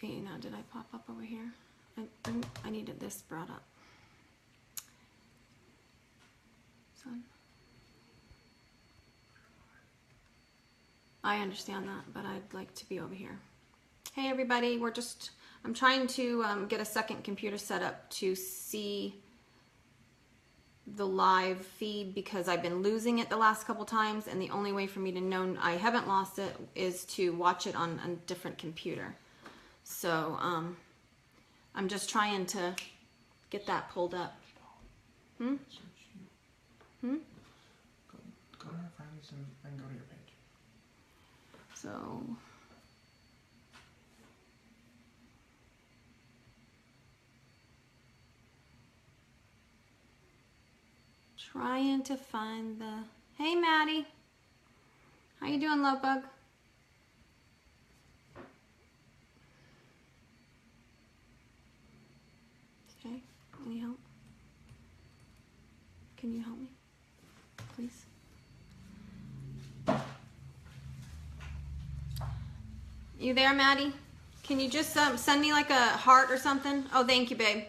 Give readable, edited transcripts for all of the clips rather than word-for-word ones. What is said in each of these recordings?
see, now did I pop up over here? I needed this brought up. So, I understand that, but I'd like to be over here. Hey everybody, I'm trying to get a second computer set up to see the live feed because I've been losing it the last couple times, and the only way for me to know I haven't lost it is to watch it on a different computer. So I'm just trying to get that pulled up. Go to our friends and go to your page. So trying to find the, hey Maddie, how you doing, love bug? Okay, any help? Can you help me, please? You there, Maddie? Can you just send me like a heart or something? Oh, thank you, babe.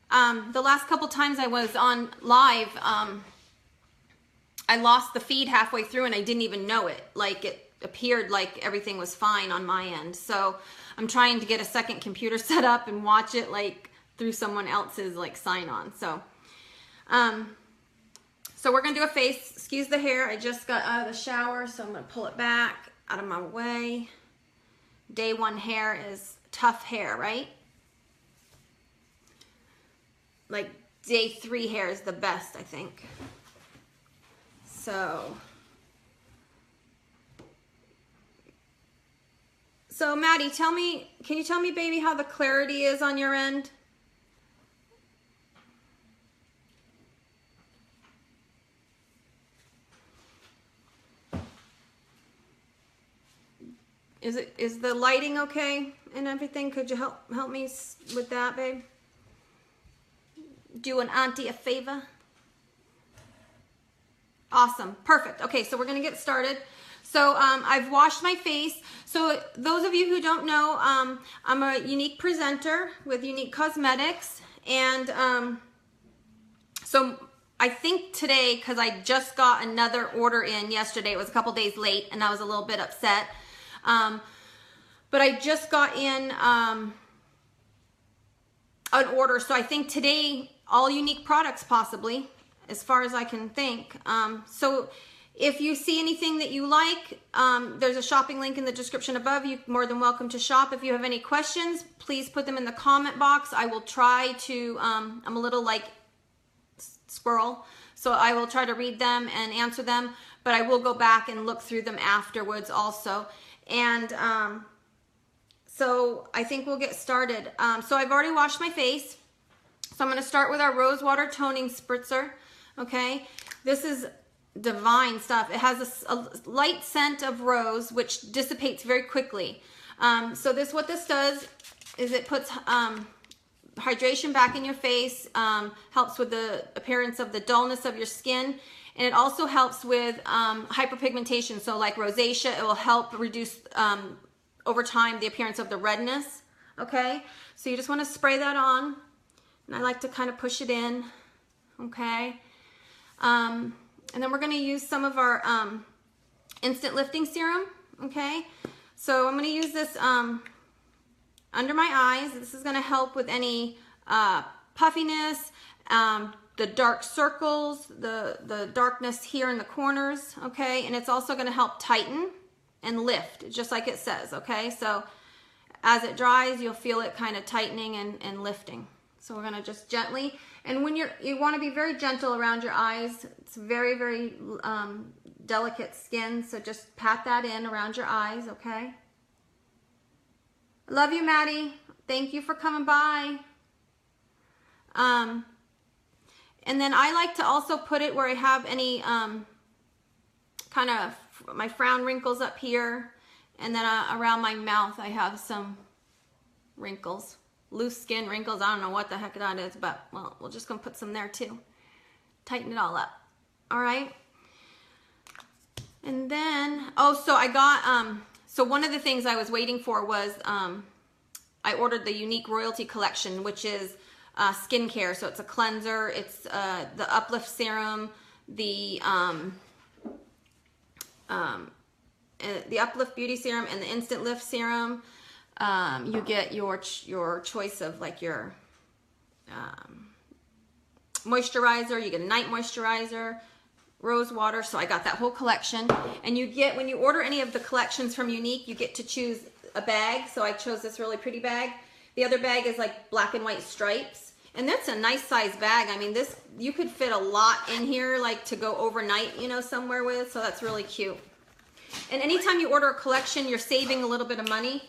The last couple times I was on live, I lost the feed halfway through and I didn't even know it. Like it appeared like everything was fine on my end. So I'm trying to get a second computer set up and watch it like through someone else's like sign on. So, so we're gonna do a face. Excuse the hair. I just got out of the shower, so I'm gonna pull it back out of my way. Day one hair is tough hair, right? Like day 3 hair is the best, I think. So Maddie, can you tell me, baby, how the clarity is on your end? Is the lighting okay and everything? Could you help me with that, babe? Do an auntie a favor. Awesome, perfect. Okay, so we're gonna get started. So I've washed my face. So those of you who don't know, I'm a Younique presenter with Younique Cosmetics, and so I think today, because I just got another order in yesterday, it was a couple days late, and I was a little bit upset. But I just got in an order, so I think today all Younique products possibly, as far as I can think. So if you see anything that you like, there's a shopping link in the description above. You're more than welcome to shop. If you have any questions, please put them in the comment box. I will try to, I'm a little like squirrel, so I will try to read them and answer them, but I will go back and look through them afterwards also. And so I think we'll get started. So I've already washed my face. So I'm going to start with our rose water toning spritzer. Okay, this is divine stuff. It has a light scent of rose, which dissipates very quickly. So what this does is it puts hydration back in your face, helps with the appearance of the dullness of your skin, and it also helps with hyperpigmentation. So like rosacea, it will help reduce over time the appearance of the redness. Okay, so you just want to spray that on, and I like to kind of push it in. Okay, and then we're going to use some of our instant lifting serum. Okay, so I'm going to use this under my eyes. This is going to help with any puffiness, the dark circles, the darkness here in the corners. Okay, and it's also going to help tighten and lift, just like it says. Okay, so as it dries, you'll feel it kind of tightening and lifting. So we're going to just gently, and when you want to be very gentle around your eyes. It's very, very delicate skin, so just pat that in around your eyes. Okay, I love you, Maddie. Thank you for coming by. And then I like to also put it where I have any kind of my frown wrinkles up here, and then around my mouth I have some wrinkles, loose skin wrinkles. I don't know what the heck that is, but well, we're just gonna put some there too. Tighten it all up. All right. And then, oh, so I got, so one of the things I was waiting for was I ordered the Younique Royalty Collection, which is skincare. So it's a cleanser, it's the Uplift Serum, the Uplift Beauty Serum, and the Instant Lift Serum. You get your choice of like your moisturizer. You get a night moisturizer, rose water. So I got that whole collection. And you get, when you order any of the collections from Younique, you get to choose a bag. So I chose this really pretty bag. The other bag is like black and white stripes. And that's a nice size bag. I mean, this, you could fit a lot in here, like to go overnight, you know, somewhere with. So that's really cute. And anytime you order a collection, you're saving a little bit of money.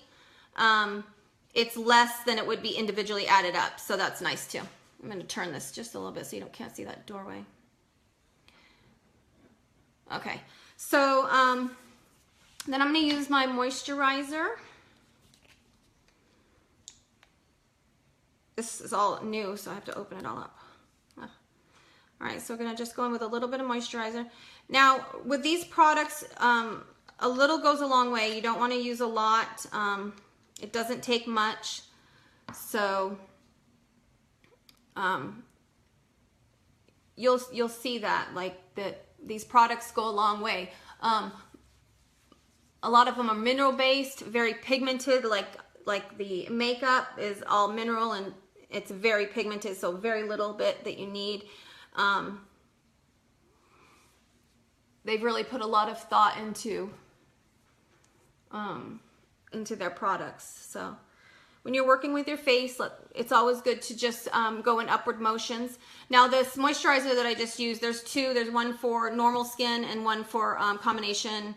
It's less than it would be individually added up. So that's nice too. I'm going to turn this just a little bit so you can't see that doorway. Okay. So then I'm going to use my moisturizer. This is all new, so I have to open it all up. All right, so we're going to just go in with a little bit of moisturizer. Now, with these products, a little goes a long way. You don't want to use a lot. It doesn't take much. So you'll see that, like, that these products go a long way. A lot of them are mineral based, very pigmented, like the makeup is all mineral and it's very pigmented, so very little bit that you need. They've really put a lot of thought into their products. So when you're working with your face, it's always good to just go in upward motions. Now this moisturizer that I just used, there's two. There's one for normal skin and one for combination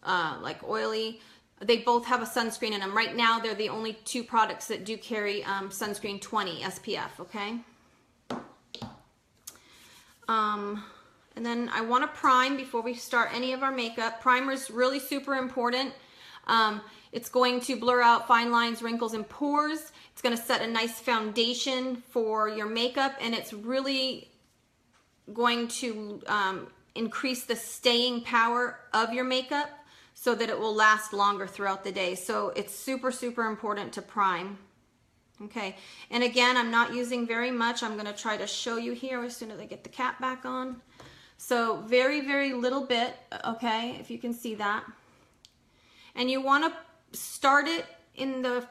like oily. They both have a sunscreen in them. Right now, they're the only two products that do carry sunscreen 20 SPF, okay? And then I want to prime before we start any of our makeup. Primer is really super important. It's going to blur out fine lines, wrinkles, and pores. It's going to set a nice foundation for your makeup, and it's really going to increase the staying power of your makeup so that it will last longer throughout the day. So it's super, super important to prime. Okay, and again, I'm not using very much. I'm going to try to show you here as soon as I get the cap back on. So very, very little bit, okay, if you can see that. And you want to start it in the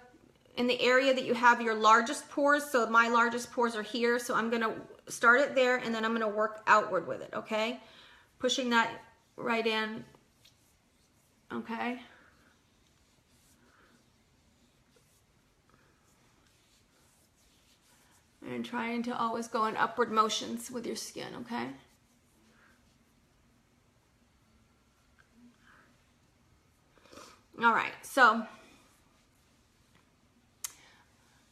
area that you have your largest pores. So my largest pores are here, so I'm going to start it there, and then I'm going to work outward with it, okay? Pushing that right in, okay? And trying to always go in upward motions with your skin, okay? All right, so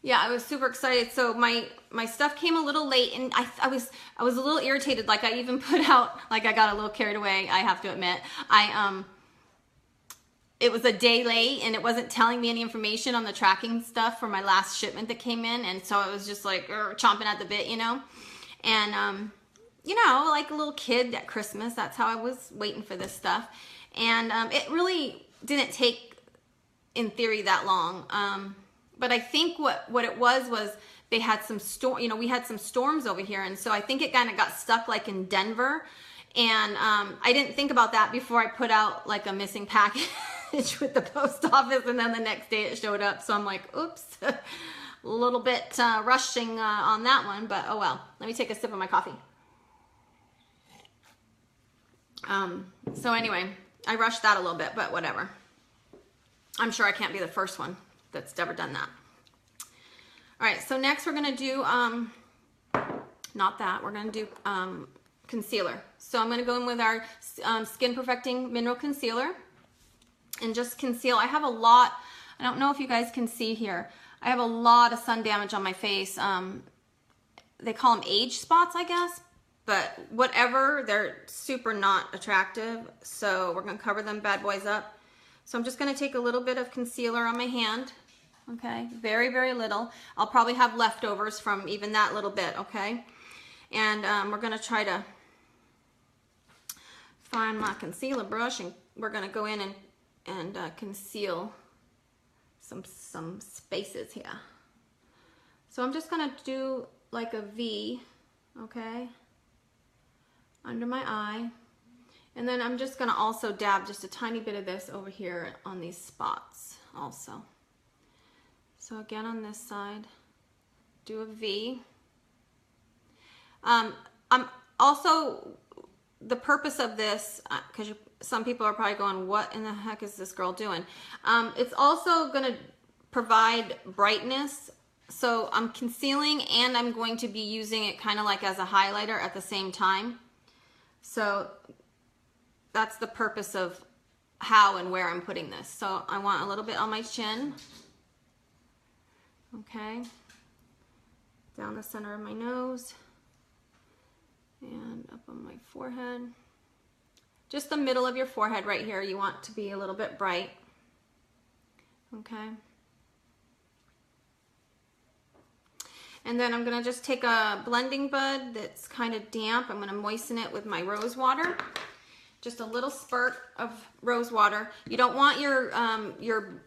yeah, I was super excited. So my stuff came a little late, and I was a little irritated. Like I even put out, like I got a little carried away, I have to admit. It was a day late, and it wasn't telling me any information on the tracking stuff for my last shipment that came in, and so I was just like chomping at the bit, you know. And you know, like a little kid at Christmas, that's how I was waiting for this stuff. And it really didn't take, in theory, that long. But I think what it was they had some storm, you know, we had some storms over here, and so I think it kind of got stuck like in Denver. And I didn't think about that before I put out like a missing package with the post office, and then the next day it showed up. So I'm like, oops, a little bit rushing on that one, but oh well. Let me take a sip of my coffee. So anyway, I rushed that a little bit, but whatever. I'm sure I can't be the first one that's ever done that. All right, so next we're gonna do, not that, we're gonna do concealer. So I'm gonna go in with our Skin Perfecting Mineral Concealer and just conceal. I have a lot, I don't know if you guys can see here, I have a lot of sun damage on my face. They call them age spots, I guess, but whatever, they're super not attractive. So we're gonna cover them bad boys up. So I'm just gonna take a little bit of concealer on my hand, okay? Very, very little. I'll probably have leftovers from even that little bit, okay? And we're gonna try to find my concealer brush, and we're gonna go in and conceal some spaces here. So I'm just gonna do like a V, okay, under my eye. And then I'm just gonna also dab just a tiny bit of this over here on these spots also. So again on this side, do a V. I'm also, the purpose of this, because some people are probably going, what in the heck is this girl doing? It's also gonna provide brightness. So I'm concealing and I'm going to be using it kind of like as a highlighter at the same time. So that's the purpose of how and where I'm putting this. So I want a little bit on my chin. Okay. Down the center of my nose. And up on my forehead. Just the middle of your forehead right here. You want to be a little bit bright. Okay. And then I'm going to just take a blending bud that's kind of damp. I'm going to moisten it with my rose water. Just a little spurt of rose water. You don't want your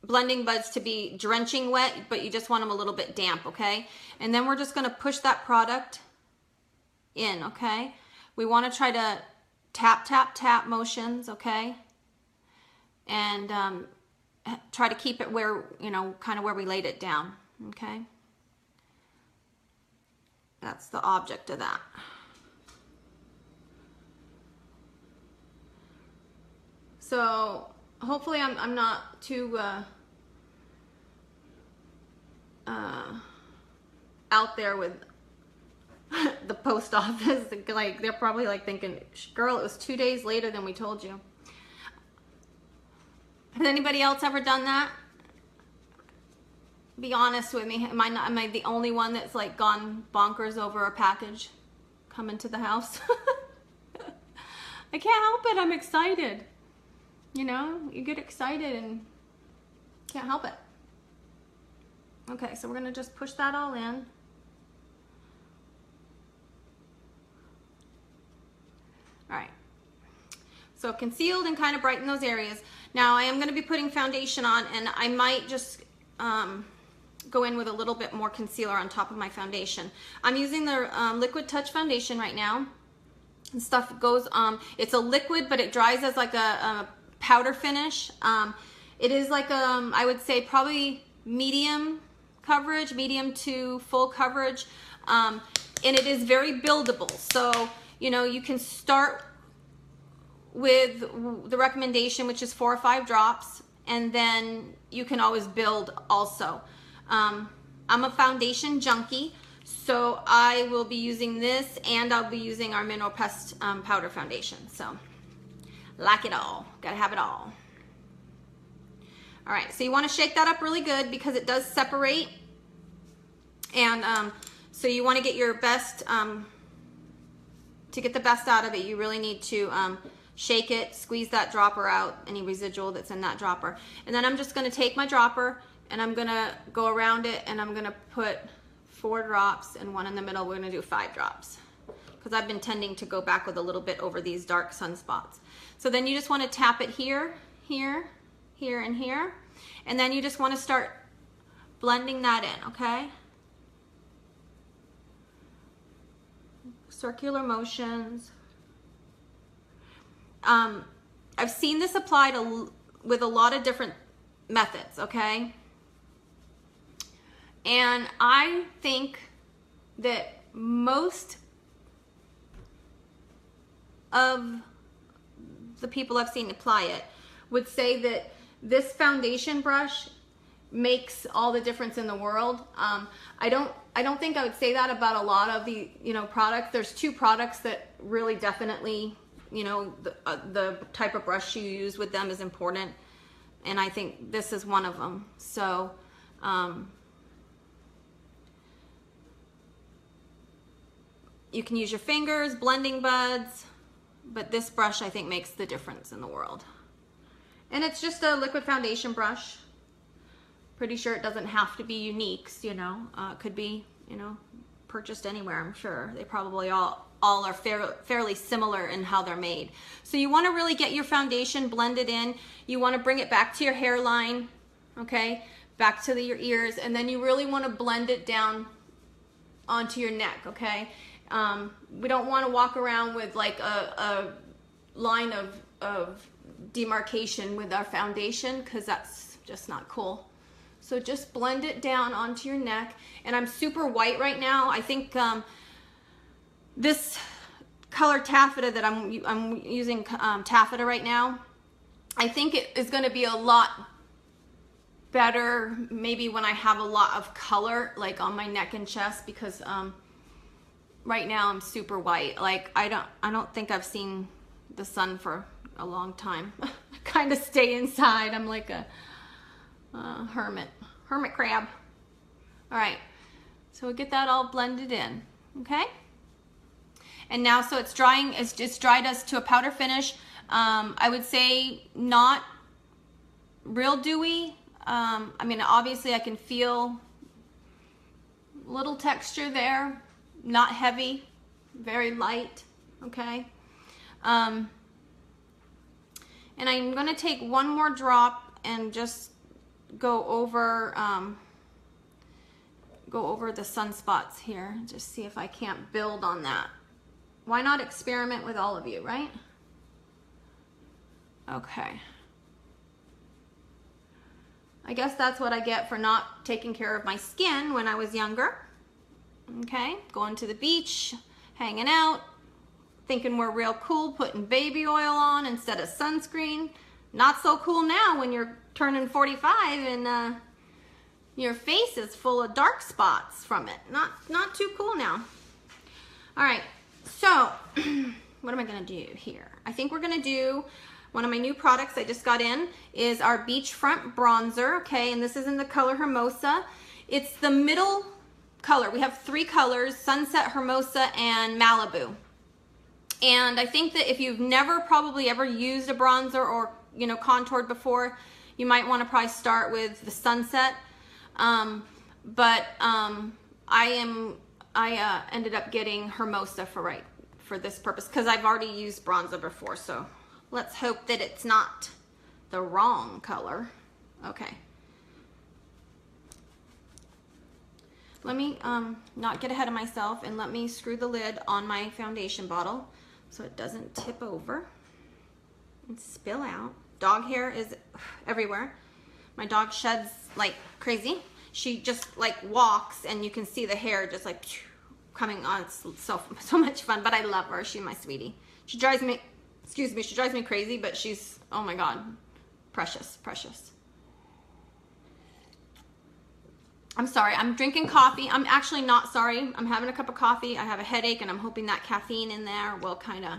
blending buds to be drenching wet, but you just want them a little bit damp, okay? And then we're just going to push that product in, okay? We want to try to tap, tap, tap motions, okay? And try to keep it where, you know, kind of where we laid it down, okay? That's the object of that. So hopefully I'm not too out there with the post office. Like they're probably like thinking, girl, it was 2 days later than we told you. Has anybody else ever done that? Be honest with me. Am I the only one that's like gone bonkers over a package coming to the house? I can't help it. I'm excited. You know, you get excited and can't help it. Okay, so we're gonna just push that all in. All right. So concealed and kind of brighten those areas. Now I am gonna be putting foundation on, and I might just go in with a little bit more concealer on top of my foundation. I'm using the Liquid Touch foundation right now. And stuff goes, it's a liquid, but it dries as like a powder finish. It is like, I would say probably medium coverage, medium to full coverage. And it is very buildable. So, you know, you can start with the recommendation, which is 4 or 5 drops, and then you can always build also. I'm a foundation junkie, so I will be using this, and I'll be using our Mineral Pressed powder foundation. So, like it all. Gotta have it all. All right, so you want to shake that up really good because it does separate. And so you want to get your best, to get the best out of it, you really need to shake it, squeeze that dropper out, any residual that's in that dropper. And then I'm just going to take my dropper and I'm going to go around it, and I'm going to put 4 drops and 1 in the middle. We're going to do 5 drops because I've been tending to go back with a little bit over these dark sunspots. So then you just want to tap it here, here, here, and here. And then you just want to start blending that in, okay? Circular motions. I've seen this applied with a lot of different methods, okay? And I think that most of the people I've seen apply it would say that this foundation brush makes all the difference in the world. I don't think I would say that about a lot of the, you know, products. There's 2 products that really definitely, you know, the type of brush you use with them is important, and I think this is one of them. So you can use your fingers, blending buds, but this brush I think makes the difference in the world. And it's just a liquid foundation brush. Pretty sure it doesn't have to be Younique's, you know. It could be, you know, purchased anywhere, I'm sure. They probably all are fairly similar in how they're made. So you want to really get your foundation blended in. You want to bring it back to your hairline, okay, back to your ears, and then you really want to blend it down onto your neck, okay? We don't want to walk around with like a line of demarcation with our foundation, because that's just not cool. So just blend it down onto your neck. And I'm super white right now. I think this color taffeta that I'm using, taffeta right now, I think it is going to be a lot better maybe when I have a lot of color like on my neck and chest, because right now I'm super white. Like I don't think I've seen the sun for a long time. I kind of stay inside. I'm like a hermit crab. All right, so we get that all blended in, okay? And now, so it's drying, it's dried us to a powder finish. I would say not real dewy. I mean, obviously I can feel little texture there, not heavy, very light, okay? And I'm gonna take one more drop and just go over the sunspots here, just see if I can't build on that. Why not experiment with all of you, right? Okay. I guess that's what I get for not taking care of my skin when I was younger. Okay, going to the beach, hanging out, thinking we're real cool, putting baby oil on instead of sunscreen. Not so cool now when you're turning 45 and your face is full of dark spots from it. Not too cool now. All right, so what am I gonna do here? I think we're gonna do one of my new products I just got in is our Beachfront Bronzer, okay, and this is in the color Hermosa. It's the middle color. We have 3 colors, Sunset, Hermosa, and Malibu. And I think that if you've never probably ever used a bronzer or, you know, contoured before, you might want to probably start with the Sunset. I ended up getting Hermosa for this purpose because I've already used bronzer before, so let's hope that it's not the wrong color. Okay. Let me not get ahead of myself, and let me screw the lid on my foundation bottle so it doesn't tip over and spill out. Dog hair is everywhere. My dog sheds like crazy. She just like walks and you can see the hair just like coming on. It's so much fun, but I love her. She's my sweetie. She drives me, excuse me, she drives me crazy, but she's, oh my God, precious, precious. I'm sorry, I'm drinking coffee. I'm actually not sorry. I'm having a cup of coffee. I have a headache and I'm hoping that caffeine in there will kind of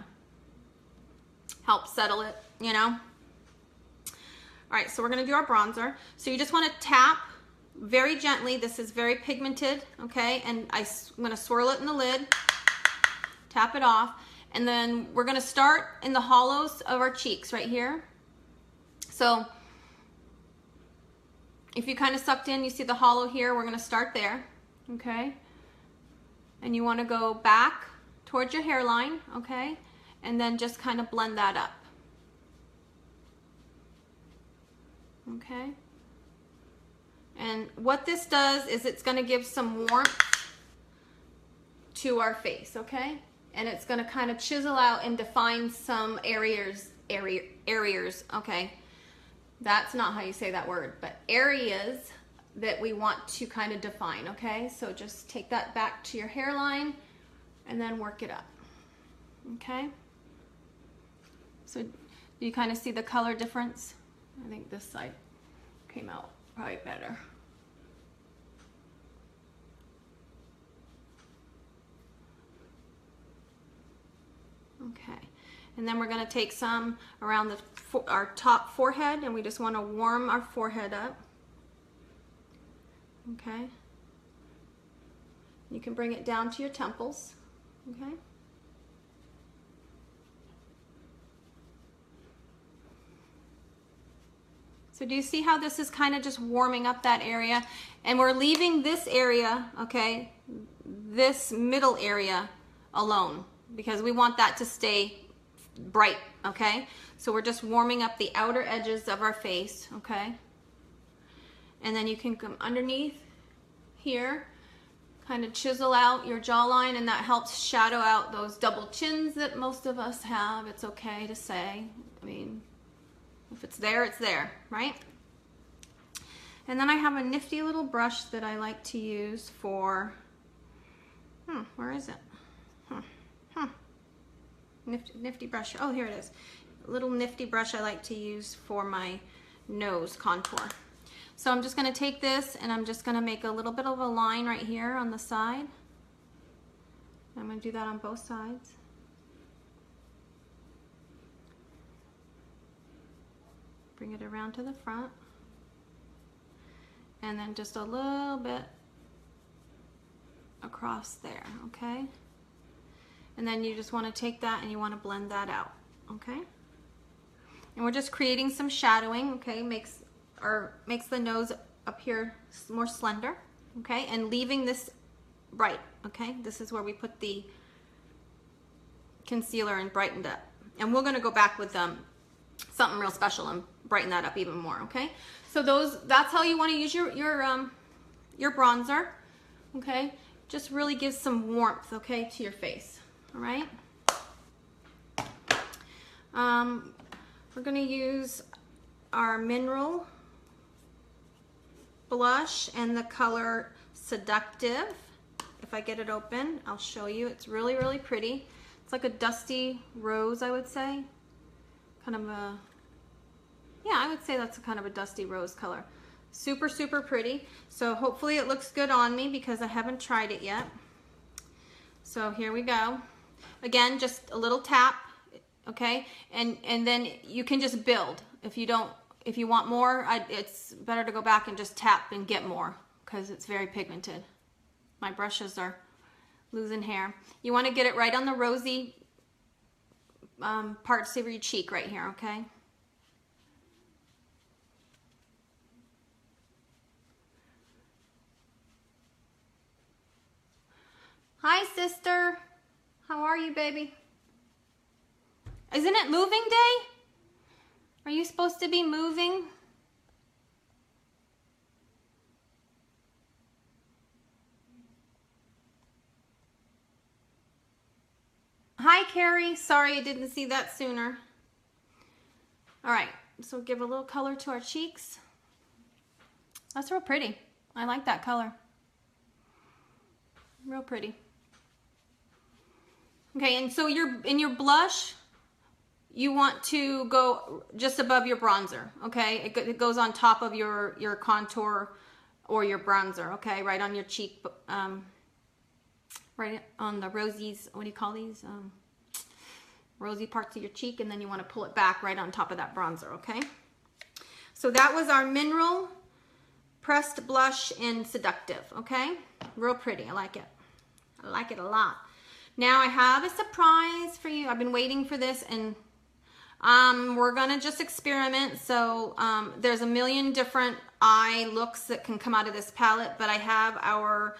help settle it, you know? All right, so we're gonna do our bronzer. So you just wanna tap very gently. This is very pigmented, okay? And I'm gonna swirl it in the lid, tap it off, and then we're gonna start in the hollows of our cheeks right here. So if you kind of sucked in, you see the hollow here, we're gonna start there, okay? And you wanna go back towards your hairline, okay? And then just kind of blend that up. Okay? And what this does is it's gonna give some warmth to our face, okay? And it's gonna kind of chisel out and define some areas, okay? That's not how you say that word, but areas that we want to kind of define, okay? So just take that back to your hairline and then work it up, okay? So you kind of see the color difference? I think this side came out probably better. Okay. And then we're going to take some around our top forehead, and we just want to warm our forehead up. Okay. You can bring it down to your temples. Okay. So do you see how this is kind of just warming up that area? And we're leaving this area, okay, this middle area alone, because we want that to stay bright, okay? So we're just warming up the outer edges of our face, okay? And then you can come underneath here, kind of chisel out your jawline, and that helps shadow out those double chins that most of us have. It's okay to say. I mean, if it's there, right? And then I have a nifty little brush that I like to use for, where is it? Nifty brush. Oh, here it is. A little nifty brush I like to use for my nose contour. So I'm just going to take this and I'm just going to make a little bit of a line right here on the side. I'm going to do that on both sides. Bring it around to the front. And then just a little bit across there, okay? And then you just want to take that and you want to blend that out, okay? And we're just creating some shadowing, okay? Makes the nose appear more slender, okay? And leaving this bright, okay? This is where we put the concealer and brightened up. And we're gonna go back with something real special and brighten that up even more, okay? So that's how you wanna use your bronzer, okay? Just really gives some warmth, okay, to your face, all right? We're gonna use our mineral blush and the color Seductive. If I get it open, I'll show you. It's really, really pretty. It's like a dusty rose, I would say. Kind of a, yeah, I would say that's a kind of a dusty rose color. Super, super pretty. So hopefully it looks good on me because I haven't tried it yet. So here we go. Again, just a little tap, okay? And then you can just build. If you want more, it's better to go back and just tap and get more because it's very pigmented. My brushes are losing hair. You want to get it right on the rosy parts of your cheek right here, okay? Hi, sister. How are you, baby? Isn't it moving day? Are you supposed to be moving? Hi, Carrie. Sorry I didn't see that sooner. All right, so give a little color to our cheeks. That's real pretty. I like that color. Real pretty. Okay, and so in your blush, you want to go just above your bronzer, okay? It goes on top of your contour or your bronzer, okay? Right on your cheek, right on the rosies, what do you call these? Rosy parts of your cheek, and then you want to pull it back right on top of that bronzer, okay? So that was our Mineral Pressed Blush in Seductive, okay? Real pretty, I like it. I like it a lot. Now I have a surprise for you. I've been waiting for this, and we're gonna just experiment. So there's a million different eye looks that can come out of this palette, but I have our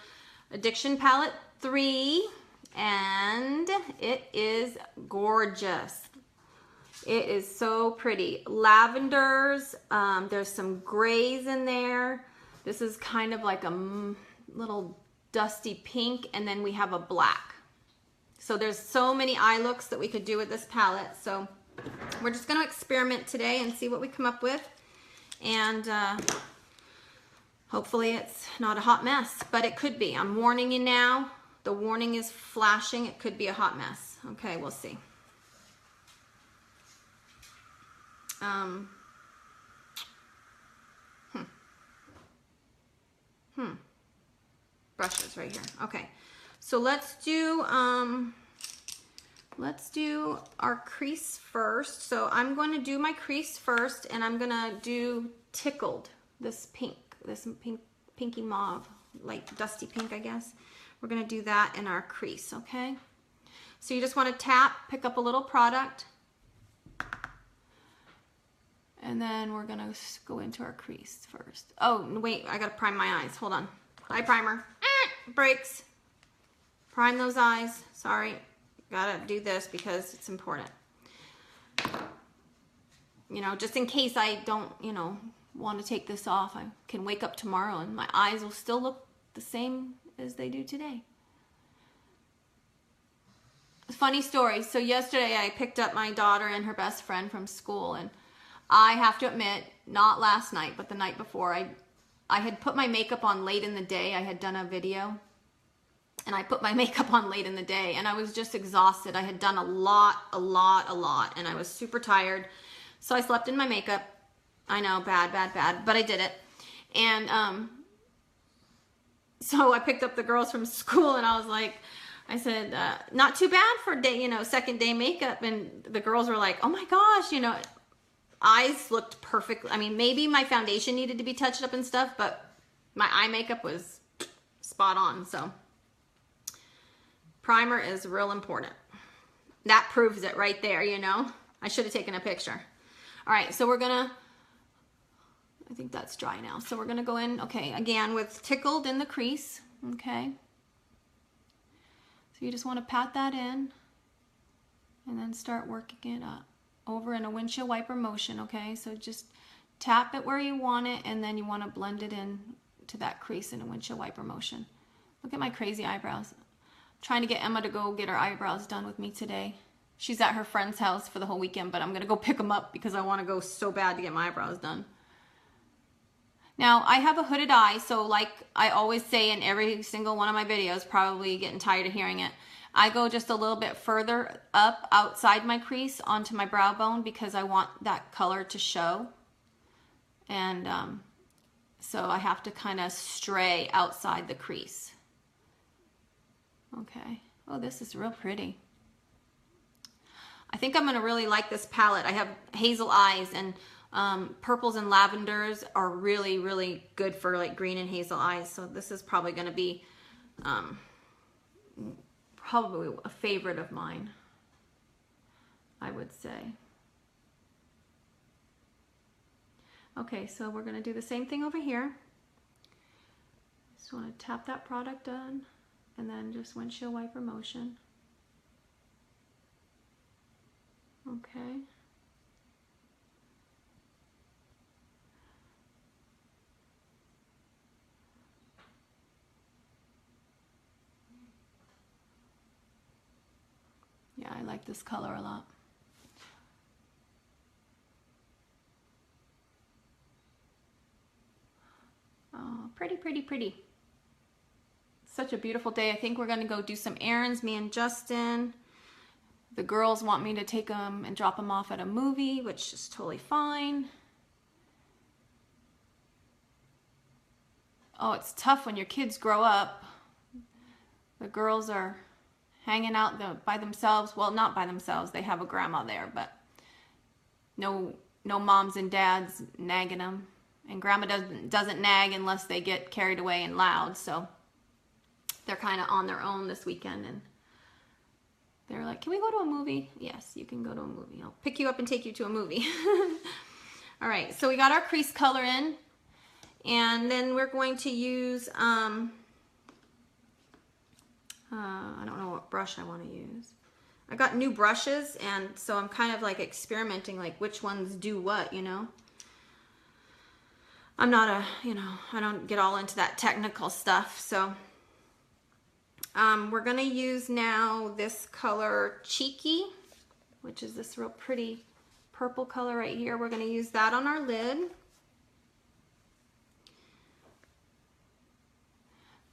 Addiction Palette 3, and it is gorgeous. It is so pretty. Lavenders, there's some grays in there. This is kind of like a little dusty pink, and then we have a black. So there's so many eye looks that we could do with this palette. So we're just going to experiment today and see what we come up with. And hopefully it's not a hot mess, but it could be. I'm warning you now. The warning is flashing. It could be a hot mess. Okay, we'll see. Brushes right here. Okay, so let's do our crease first. So I'm going to do my crease first, and I'm going to do Tickled, this pinky mauve, light dusty pink, I guess. We're going to do that in our crease, okay? So you just want to tap, pick up a little product, and then we're going to go into our crease first. Oh, wait, I got to prime my eyes. Hold on. Eye primer. Breaks. Prime those eyes. Sorry. Gotta do this because it's important. You know, just in case I don't, you know, want to take this off. I can wake up tomorrow and my eyes will still look the same as they do today. Funny story. So yesterday I picked up my daughter and her best friend from school, and I have to admit, not last night, but the night before, I had put my makeup on late in the day. I had done a video, and I put my makeup on late in the day, and I was just exhausted. I had done a lot, and I was super tired. So I slept in my makeup. I know, bad, but I did it. And so I picked up the girls from school, and I was like, I said, not too bad for day, second day makeup. And the girls were like, oh my gosh, eyes looked perfect. I mean, maybe my foundation needed to be touched up and stuff, but my eye makeup was spot on. So primer is real important. That proves it right there, I should have taken a picture. All right, so we're gonna, I think that's dry now. So we're gonna go in, okay, again with Tickled in the crease, okay. So you just want to pat that in and then start working it up over in a windshield wiper motion, okay? So just tap it where you want it, and then you want to blend it in to that crease in a windshield wiper motion. Look at my crazy eyebrows. I'm trying to get Emma to go get her eyebrows done with me today. She's at her friend's house for the whole weekend, but I'm going to go pick them up because I want to go so bad to get my eyebrows done. Now, I have a hooded eye, so like I always say in every single one of my videos, probably getting tired of hearing it, I go just a little bit further up outside my crease onto my brow bone because I want that color to show. And so I have to kind of stray outside the crease. Okay. Oh, this is real pretty. I think I'm going to really like this palette. I have hazel eyes, and purples and lavenders are really good for like green and hazel eyes. So this is probably going to be probably a favorite of mine, I would say. Okay, so we're going to do the same thing over here. Just want to tap that product on and then just windshield wiper motion. Okay. Yeah, I like this color a lot. Oh, pretty. Such a beautiful day. I think we're going to go do some errands, me and Justin. The girls want me to take them and drop them off at a movie, which is totally fine. Oh, it's tough when your kids grow up. The girls are hanging out by themselves. Well, not by themselves. They have a grandma there, but no moms and dads nagging them. And grandma doesn't nag unless they get carried away and loud. So they're kind of on their own this weekend, and they're like, can we go to a movie? Yes, you can go to a movie. I'll pick you up and take you to a movie. All right, so we got our crease color in, and then we're going to use, I don't know what brush I want to use. I got new brushes, and so I'm kind of like experimenting, like which ones do what, I'm not I don't get all into that technical stuff. So we're gonna use now this color Cheeky, which is this real pretty purple color right here. We're gonna use that on our lid.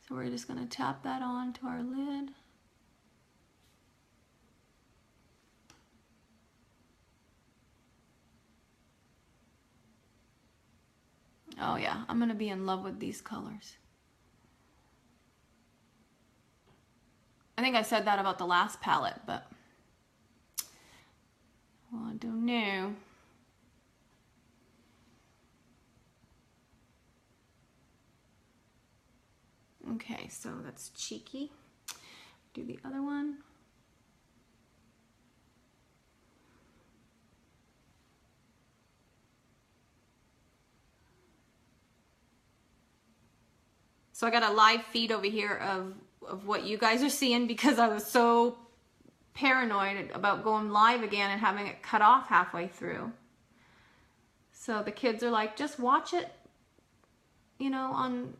So we're just gonna tap that onto our lid. Oh yeah, I'm gonna be in love with these colors. I think I said that about the last palette, but well, I don't know. Okay, so that's Cheeky. Do the other one. So I got a live feed over here of what you guys are seeing because I was so paranoid about going live again and having it cut off halfway through. So the kids are like, just watch it, you know, on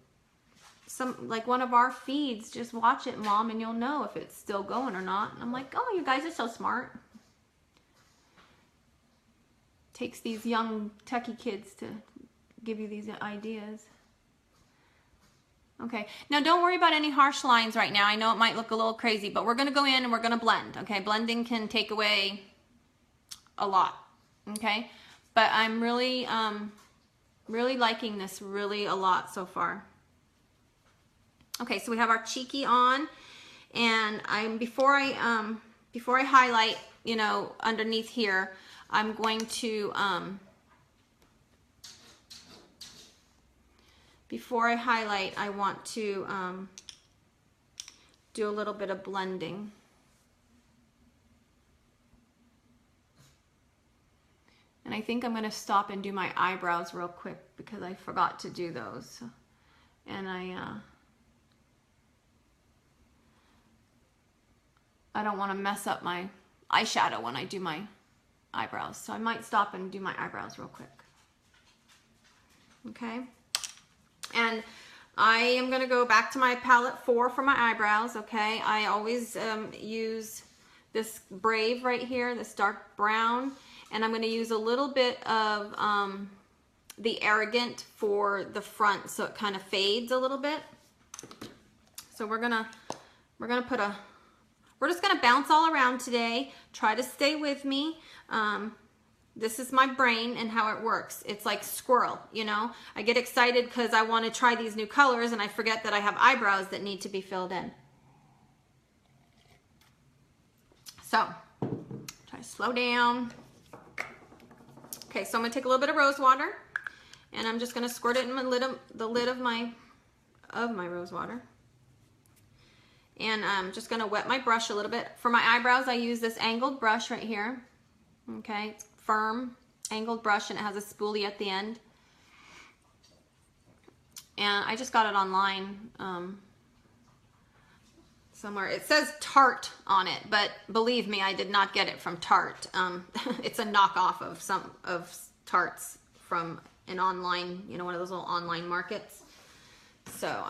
some, like one of our feeds. Just watch it, Mom, and you'll know if it's still going or not. And I'm like, oh, you guys are so smart. Takes these young techie kids to give you these ideas. Okay, now don't worry about any harsh lines right now. I know it might look a little crazy, but we're going to go in and we're going to blend. Okay, blending can take away a lot. Okay, but I'm really really liking this really a lot so far. Okay, so we have our cheeky on, and before I highlight, you know, underneath here, I'm going to before I highlight, I want to do a little bit of blending. And I think I'm going to stop and do my eyebrows real quick because I forgot to do those. And I don't want to mess up my eyeshadow when I do my eyebrows. So I might stop and do my eyebrows real quick. Okay. And I am going to go back to my palette 4 for my eyebrows, okay? I always use this Brave right here, this dark brown. And I'm going to use a little bit of the Arrogant for the front so it kind of fades a little bit. So we're just going to bounce all around today. Try to stay with me. This is my brain and how it works. It's like squirrel, you know. I get excited because I want to try these new colors and I forget that I have eyebrows that need to be filled in. So, try to slow down. Okay, so I'm going to take a little bit of rose water and I'm just going to squirt it in the lid of my rose water. And I'm just going to wet my brush a little bit. For my eyebrows, I use this angled brush right here. Okay, it's firm, angled brush, and it has a spoolie at the end. And I just got it online somewhere. It says Tarte on it, but believe me, I did not get it from Tarte. It's a knockoff of some of Tarte's from an online, you know, one of those little online markets. So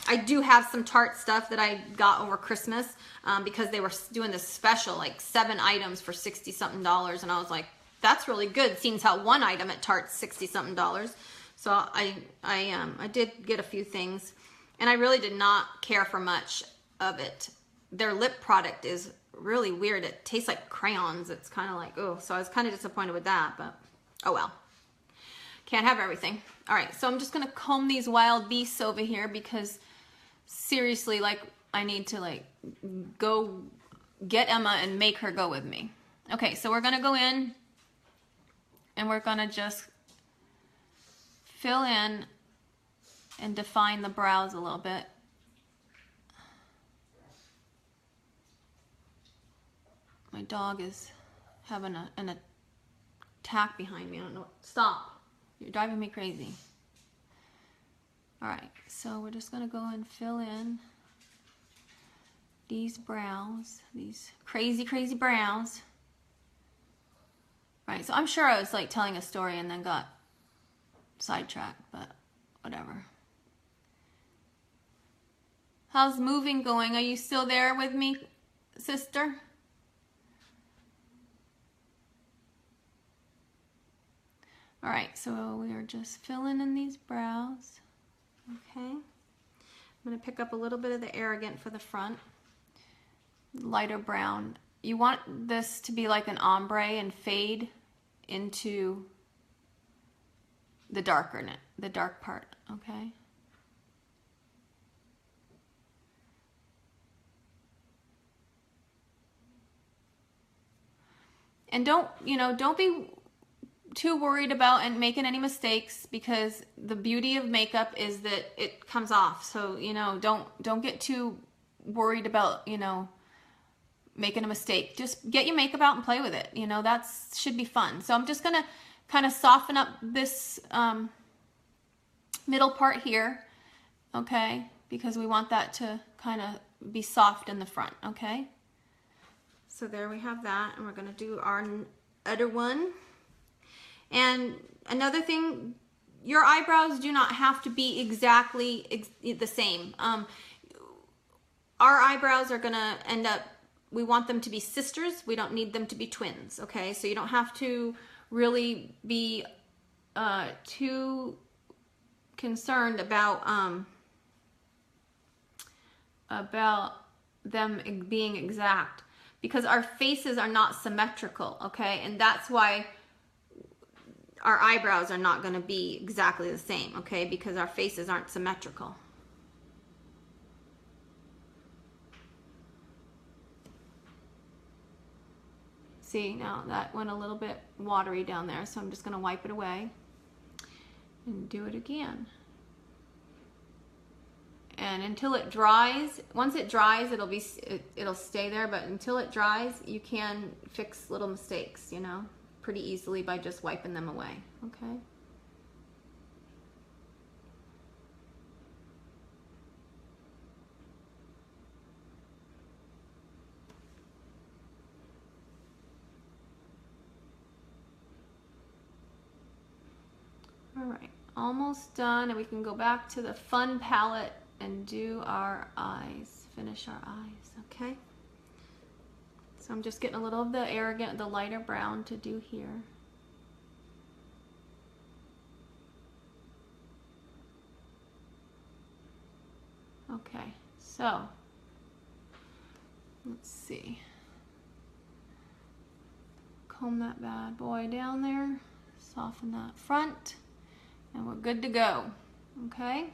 I do have some Tarte stuff that I got over Christmas because they were doing this special, like 7 items for $60-something, and I was like, that's really good, seeing how one item at Tarte's $60-something. So I did get a few things, and I really did not care for much of it. Their lip product is really weird. It tastes like crayons. It's kind of like, oh, so I was kind of disappointed with that, but oh well. Can't have everything. All right, so I'm just gonna comb these wild beasts over here because seriously, like, I need to like go get Emma and make her go with me. Okay, so we're gonna go in and we're gonna just fill in and define the brows a little bit. My dog is having an attack behind me. I don't know. Stop. You're driving me crazy. All right, so we're just gonna go and fill in these brows, these crazy, crazy brows. All right, so I'm sure I was like telling a story and then got sidetracked, but whatever. How's moving going? Are you still there with me, sister? All right, so we are just filling in these brows. Okay, I'm going to pick up a little bit of the Arrogant for the front. Lighter brown. You want this to be like an ombre and fade into the dark part, okay? And don't be too worried about and making any mistakes, because the beauty of makeup is that it comes off. So, don't get too worried about, making a mistake. Just get your makeup out and play with it. That should be fun. So I'm just gonna kind of soften up this middle part here, okay? Because we want that to kind of be soft in the front, okay? So there we have that, and we're gonna do our other one. And Another thing, your eyebrows do not have to be exactly the same. Our eyebrows are gonna end up, we want them to be sisters. We don't need them to be twins, okay? So you don't have to really be too concerned about them being exact, because our faces are not symmetrical, okay? And that's why our eyebrows are not going to be exactly the same, okay? Because our faces aren't symmetrical. See, now that went a little bit watery down there, so I'm just going to wipe it away and do it again. And until it dries, once it dries, it'll stay there, but until it dries, you can fix little mistakes, you know, pretty easily by just wiping them away, okay? All right, almost done, and we can go back to the fun palette and do our eyes, finish our eyes, okay? So I'm just getting a little of the lighter brown to do here. Okay, so let's see. Comb that bad boy down there, soften that front, and we're good to go, okay?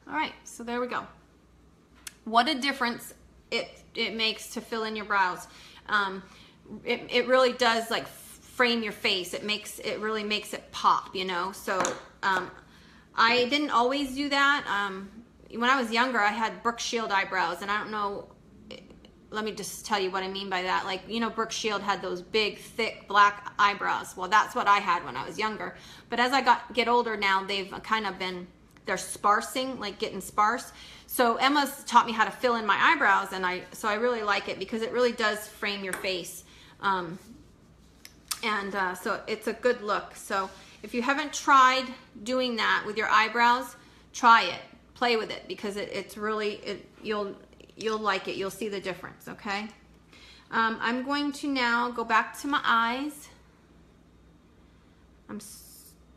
All right, so there we go. What a difference it makes to fill in your brows. It really does like frame your face. It really makes it pop, you know. So I didn't always do that. When I was younger, I had Brooke Shield eyebrows, and I don't know. Let me just tell you what I mean by that. Like, you know, Brooke Shield had those big, thick, black eyebrows. Well, that's what I had when I was younger. But as I get older now, they've kind of been, they're sparsing, like getting sparse. So Emma's taught me how to fill in my eyebrows, and so I really like it because it really does frame your face. So it's a good look. So if you haven't tried doing that with your eyebrows, try it. Play with it, because it's really, you'll like it. You'll see the difference, okay? I'm going to now go back to my eyes. I'm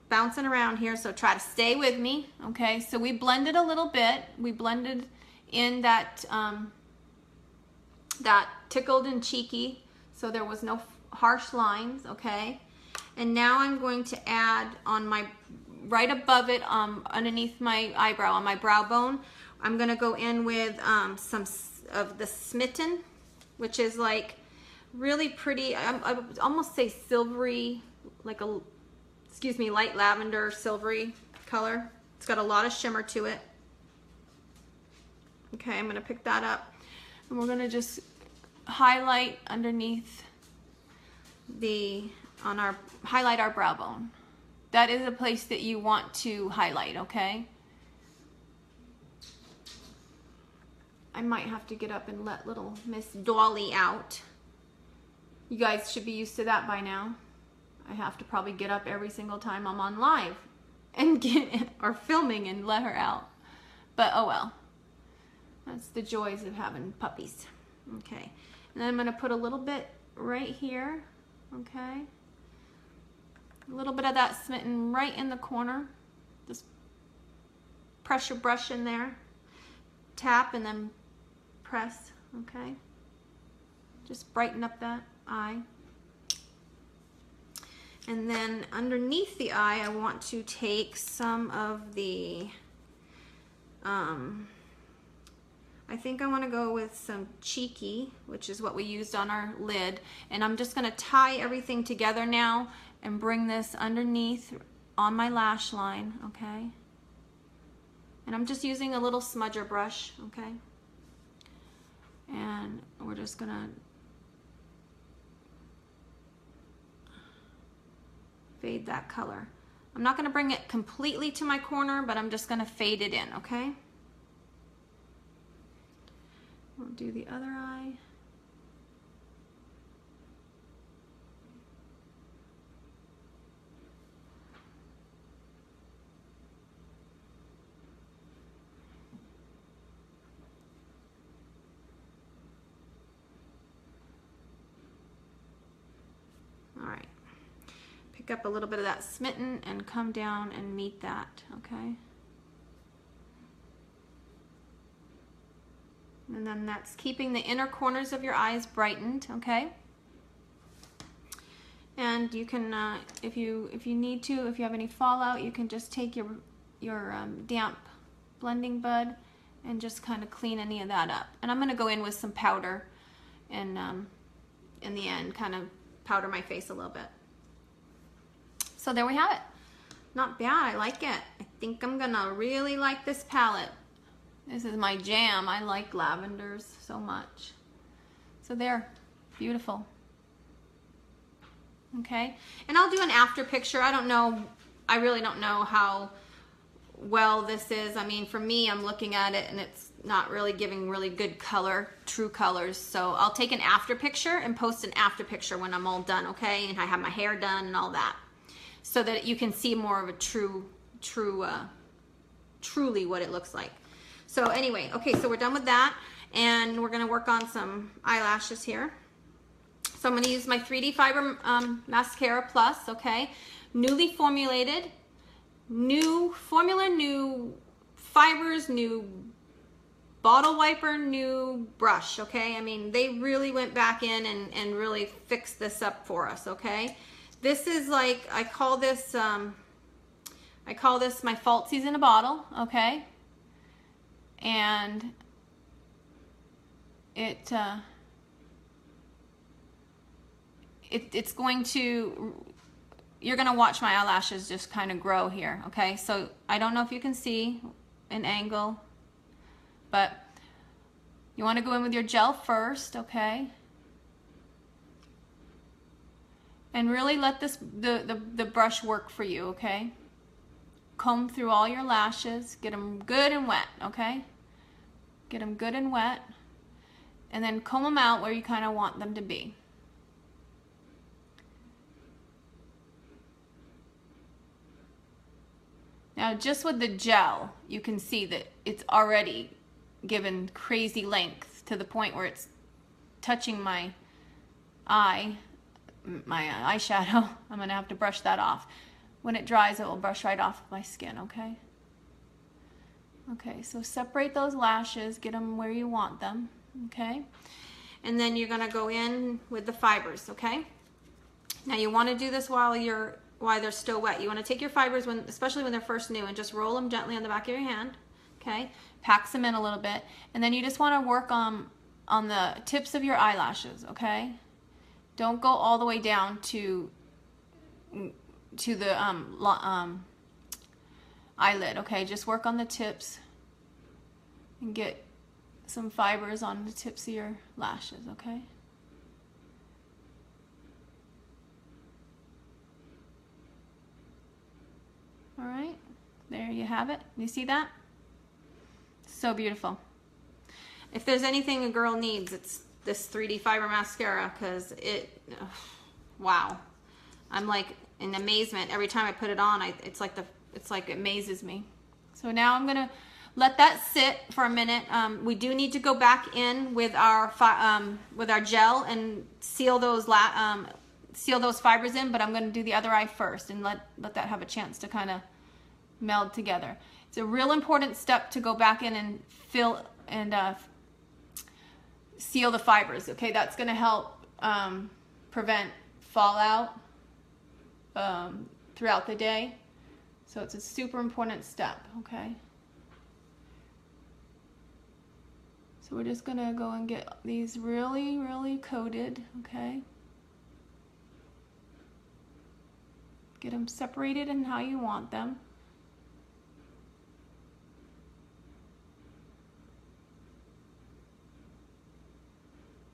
bouncing around here, so try to stay with me, okay? So we blended a little bit. We blended in that that tickled and cheeky, so there was no harsh lines, okay? And now I'm going to add on my, right above it, underneath my eyebrow, on my brow bone, I'm gonna go in with some of the Smitten, which is like really pretty, I would almost say silvery, like a, excuse me, light lavender silvery color. It's got a lot of shimmer to it. Okay, I'm gonna pick that up, and we're gonna just highlight underneath highlight our brow bone. That is a place that you want to highlight, okay? I might have to get up and let little Miss Dolly out. You guys should be used to that by now. I have to probably get up every single time I'm on live and or filming and let her out. But oh well. That's the joys of having puppies. Okay. And then I'm gonna put a little bit right here, okay? A little bit of that Smitten right in the corner. Just press your brush in there. Tap and then press, okay? Just brighten up that eye. And then underneath the eye, I want to take some of the, I think I want to go with some Cheeky, which is what we used on our lid. And I'm just going to tie everything together now and bring this underneath on my lash line, okay? And I'm just using a little smudger brush, okay? And we're just going to fade that color. I'm not going to bring it completely to my corner, but I'm just going to fade it in, okay? We'll do the other eye. pick up a little bit of that smitten and come down and meet that, okay? And then that's keeping the inner corners of your eyes brightened, okay? And you can, if you need to, if you have any fallout, you can just take your damp blending bud and just kind of clean any of that up. And I'm going to go in with some powder and in the end kind of powder my face a little bit. So there we have it. Not bad, I like it. I think I'm going to really like this palette. This is my jam. I like lavenders so much. So there, beautiful. Okay, and I'll do an after picture. I don't know, I really don't know how well this is. I mean, for me, I'm looking at it and it's not really giving really good color, true colors. So I'll take an after picture and post an after picture when I'm all done, okay? And I have my hair done and all that, so that you can see more of a truly what it looks like. So anyway, okay, so we're done with that, and we're gonna work on some eyelashes here. So I'm gonna use my 3D Fiber Mascara Plus, okay? Newly formulated, new formula, new fibers, new bottle wiper, new brush, okay? I mean, they really went back in and really fixed this up for us, okay? This is like, I call this my falsies in a bottle, okay? And it's going to, you're going to watch my eyelashes just kind of grow here, okay? So I don't know if you can see an angle, but you want to go in with your gel first, okay? And really let the brush work for you, okay? Comb through all your lashes, get them good and wet, okay? Get them good and wet, and then comb them out where you kind of want them to be. Now, just with the gel, you can see that it's already given crazy length to the point where it's touching my eyeshadow. I'm going to have to brush that off. When it dries, it will brush right off my skin, okay? Okay, so separate those lashes, get them where you want them, okay? And then you're going to go in with the fibers, okay? Now you want to do this while they're still wet. You want to take your fibers, especially when they're first new, and just roll them gently on the back of your hand, okay? Pack them in a little bit, and then you just want to work on the tips of your eyelashes, okay? Don't go all the way down to the eyelid, okay? Just work on the tips and get some fibers on the tips of your lashes, okay? All right, there you have it. You see that? So beautiful. If there's anything a girl needs, it's this 3D Fiber Mascara, because wow. I'm like in amazement every time I put it on. It's like it amazes me. So now I'm gonna let that sit for a minute. We do need to go back in with our gel and seal those fibers in, but I'm gonna do the other eye first and let that have a chance to kind of meld together. It's a real important step to go back in and fill and seal the fibers. Okay, that's gonna help prevent fallout throughout the day. So it's a super important step, okay? So we're just gonna go and get these really, really coated, okay? Get them separated in how you want them.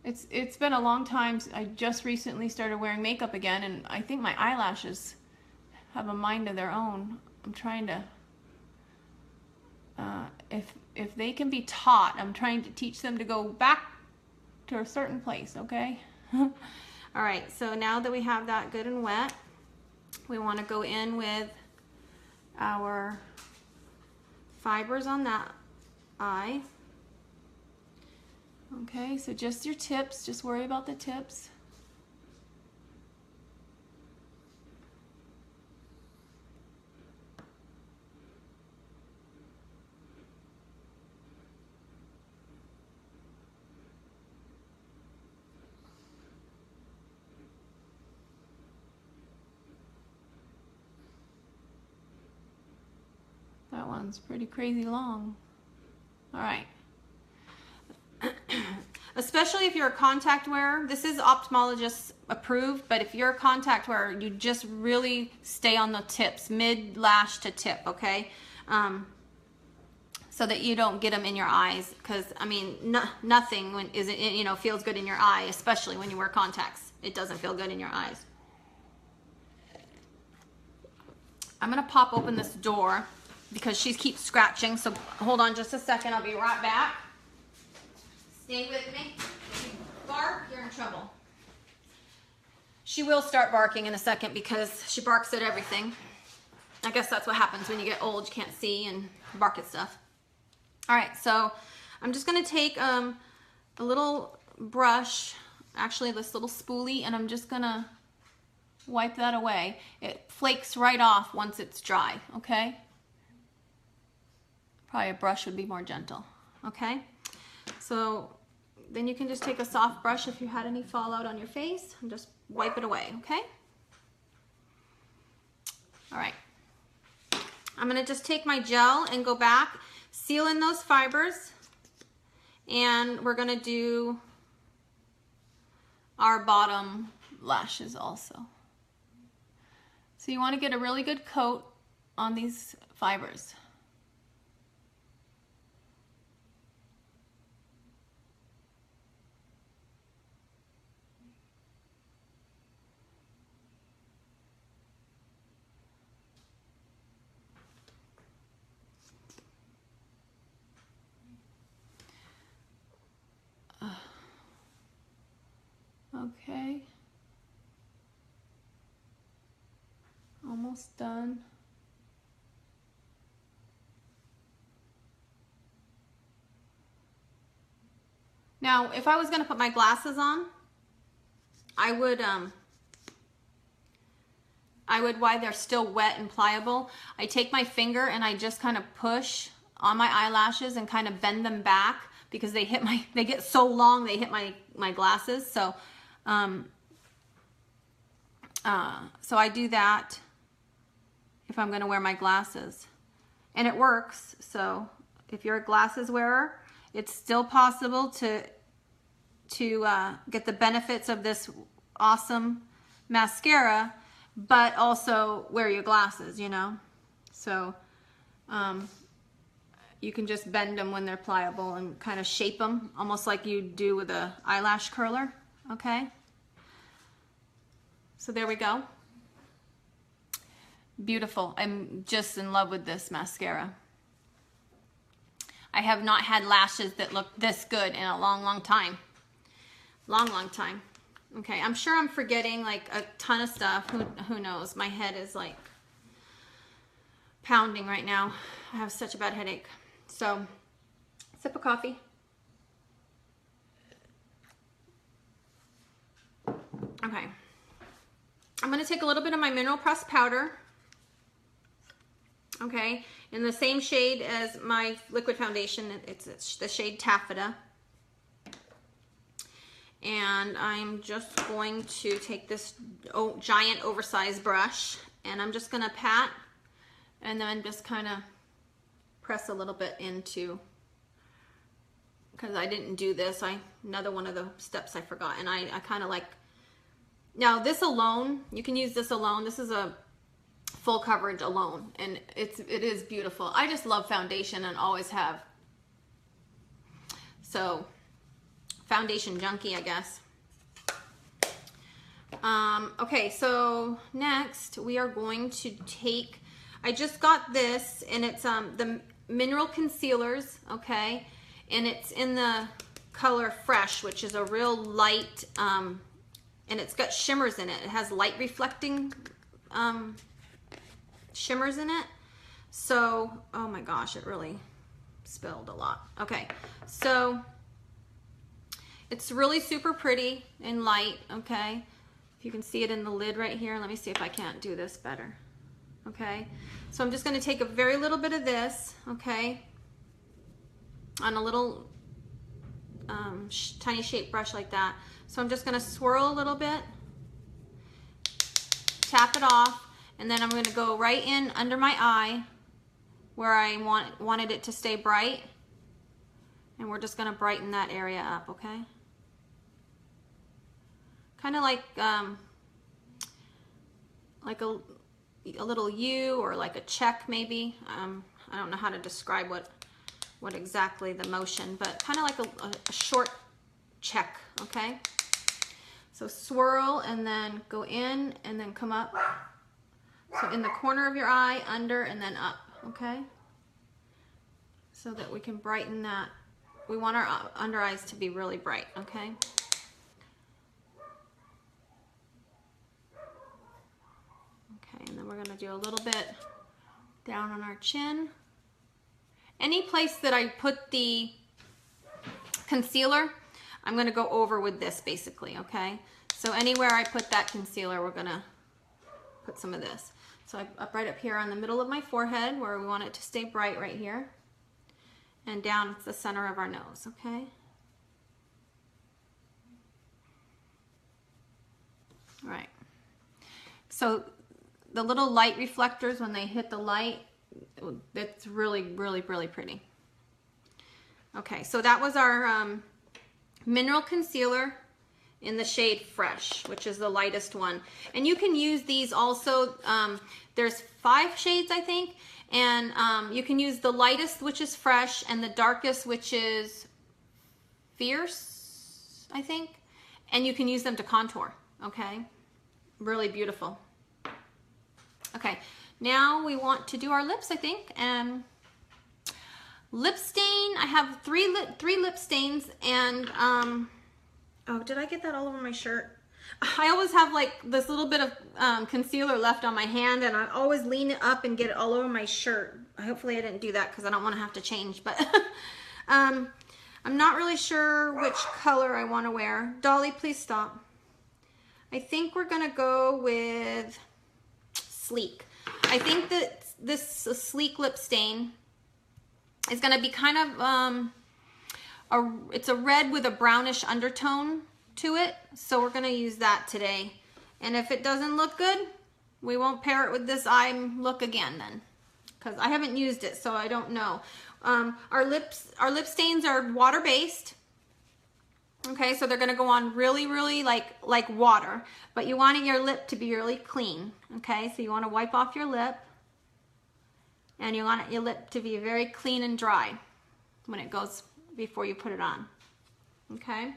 It's been a long time. I just recently started wearing makeup again, and I think my eyelashes have a mind of their own. I'm trying to, if they can be taught, I'm trying to teach them to go back to a certain place, okay? All right, so now that we have that good and wet, we want to go in with our fibers on that eye. Okay, so just your tips, just worry about the tips. one's pretty crazy long. All right. Especially if you're a contact wearer, this is ophthalmologist approved, but if you're a contact wearer, you just really stay on the tips, mid lash to tip, okay? So that you don't get them in your eyes, because I mean, nothing feels good in your eye, especially when you wear contacts. It doesn't feel good in your eyes. I'm gonna pop open this door because she keeps scratching, so hold on just a second, I'll be right back. Stay with me. If you bark, you're in trouble. She will start barking in a second because she barks at everything. I guess that's what happens when you get old. You can't see and bark at stuff. All right, so I'm just gonna take a little brush, actually this little spoolie, and I'm just gonna wipe that away. It flakes right off once it's dry, okay? Probably a brush would be more gentle, okay? So then you can just take a soft brush if you had any fallout on your face and just wipe it away, okay? All right. I'm gonna just take my gel and go back, seal in those fibers, and we're gonna do our bottom lashes also. So you wanna get a really good coat on these fibers. Okay, almost done. Now, if I was going to put my glasses on, I would, while they're still wet and pliable, I take my finger and I just kind of push on my eyelashes and kind of bend them back because they get so long they hit my glasses. So so I do that if I'm going to wear my glasses, and it works. So if you're a glasses wearer, it's still possible to get the benefits of this awesome mascara, but also wear your glasses, you know. So you can just bend them when they're pliable and kind of shape them almost like you do with a eyelash curler, okay? So there we go. Beautiful. I'm just in love with this mascara. I have not had lashes that look this good in a long, long time. Long time. Okay, I'm sure I'm forgetting like a ton of stuff. Who knows? My head is like pounding right now. I have such a bad headache. So, sip of coffee. Okay. I'm going to take a little bit of my mineral pressed powder. Okay, in the same shade as my liquid foundation. It's the shade Taffeta. And I'm just going to take this giant oversized brush and I'm just going to pat and then just kind of press a little bit into, because I didn't do this. Another one of the steps I forgot, and I kind of like, now this alone, you can use this alone. This is a full coverage alone, and it is beautiful. I just love foundation and always have. So, foundation junkie, I guess. Okay, so next we are going to take, I just got this, and it's the mineral concealers, okay, and it's in the color Fresh, which is a real light, and it's got shimmers in it. It has light reflecting shimmers in it. So, oh my gosh, it really spilled a lot. Okay, so it's really super pretty and light, okay? If you can see it in the lid right here. Let me see if I can't do this better. Okay, so I'm just going to take a very little bit of this, okay, on a little tiny shape brush like that. So I'm just going to swirl a little bit, tap it off, and then I'm going to go right in under my eye where I wanted it to stay bright. And we're just gonna brighten that area up, okay? Kind of like a little U or like a check maybe. I don't know how to describe what exactly the motion, but kind of like a short check, okay? So swirl and then go in and then come up. So in the corner of your eye, under and then up, okay? So that we can brighten that. We want our under eyes to be really bright, okay? Okay, and then we're gonna do a little bit down on our chin. Any place that I put the concealer, I'm gonna go over with this basically, okay? So anywhere I put that concealer, we're gonna put some of this. So right up here on the middle of my forehead where we want it to stay bright right here. And down at the center of our nose, okay? All right. So the little light reflectors, when they hit the light, it's really, really, really pretty. Okay, so that was our mineral concealer in the shade Fresh, which is the lightest one. And you can use these also, there's 5 shades, I think, and you can use the lightest, which is Fresh, and the darkest, which is Fierce, I think, and you can use them to contour, okay? Really beautiful. Okay, now we want to do our lips, I think, and lip stain. I have three lip stains, and oh, did I get that all over my shirt? I always have like this little bit of concealer left on my hand, and I always lean it up and get it all over my shirt. Hopefully I didn't do that because I don't want to have to change, but I'm not really sure which color I want to wear. Dolly, please stop. I think we're gonna go with Sleek. I think that this Sleek lip stain is gonna be kind of it's a red with a brownish undertone to it, so we're gonna use that today. And if it doesn't look good, we won't pair it with this eye look again then, because I haven't used it, so I don't know. Our lip stains are water based. Okay, so they're gonna go on really, really like water, but you want your lip to be really clean. Okay, so you want to wipe off your lip, and you want your lip to be very clean and dry when it goes before you put it on. Okay.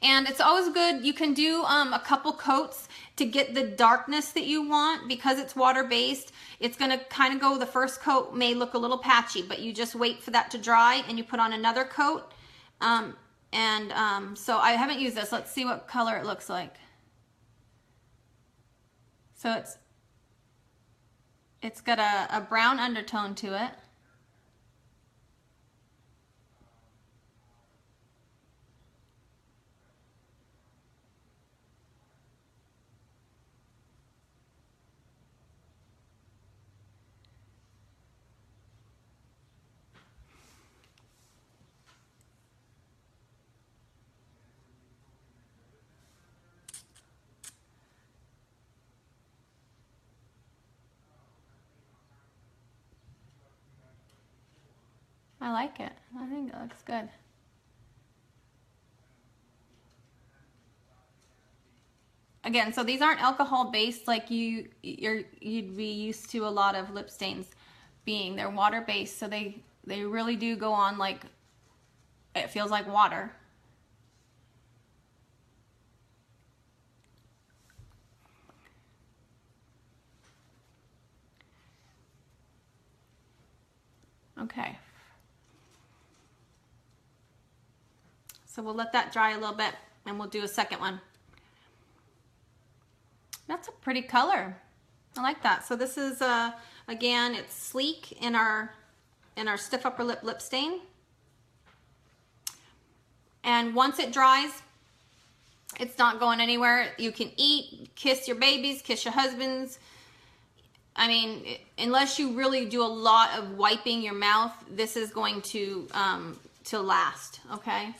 And it's always good, you can do a couple coats to get the darkness that you want. Because it's water-based, it's gonna kind of go, the first coat may look a little patchy, but you just wait for that to dry and you put on another coat. So I haven't used this. Let's see what color it looks like. So it's got a brown undertone to it. I like it. I think it looks good. Again, so these aren't alcohol based like you'd be used to a lot of lip stains being. They're water based, so they really do go on like it feels like water. Okay. So we'll let that dry a little bit and we'll do a second one. That's a pretty color. I like that. So this is, again, it's Sleek in our stiff upper lip stain. And once it dries, it's not going anywhere. You can eat, kiss your babies, kiss your husbands. I mean, unless you really do a lot of wiping your mouth, this is going to last, okay?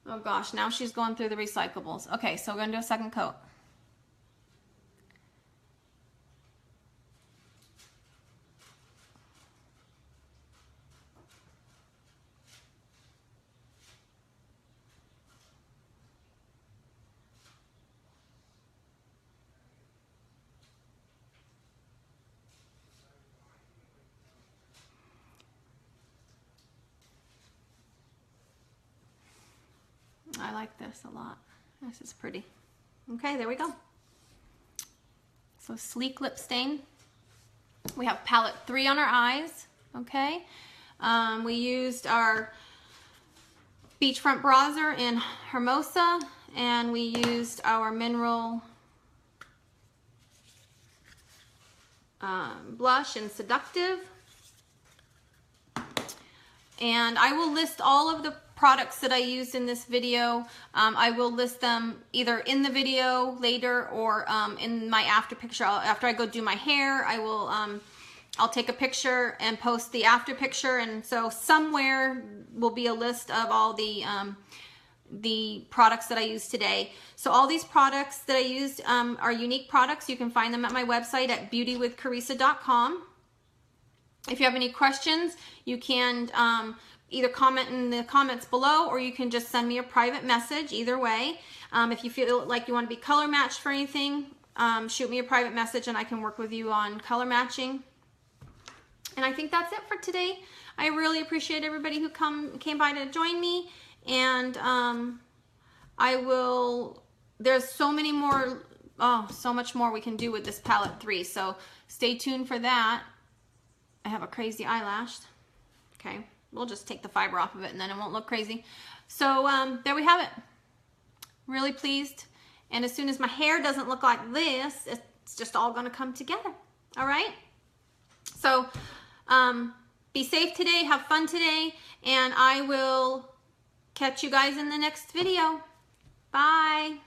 Oh gosh, now she's going through the recyclables. Okay, so we're gonna do a second coat. I like this a lot. This is pretty. Okay, there we go. So sleek lip stain. We have palette 3 on our eyes. Okay. We used our Beachfront Bronzer in Hermosa, and we used our Mineral blush in Seductive. And I will list all of the products that I used in this video. I will list them either in the video later or in my after picture. After I go do my hair, I will I'll take a picture and post the after picture, and so somewhere will be a list of all the products that I used today. So all these products that I used are Younique products. You can find them at my website at beautywithcarissa.com. If you have any questions, you can either comment in the comments below, or you can just send me a private message. Either way, if you feel like you want to be color matched for anything, shoot me a private message and I can work with you on color matching. And I think that's it for today. I really appreciate everybody who came by to join me, and there's so many more, so much more we can do with this palette 3, so stay tuned for that. I have a crazy eyelash. Okay, we'll just take the fiber off of it and then it won't look crazy. So there we have it. Really pleased. And as soon as my hair doesn't look like this, it's just all gonna come together. All right? So be safe today, have fun today, and I will catch you guys in the next video. Bye.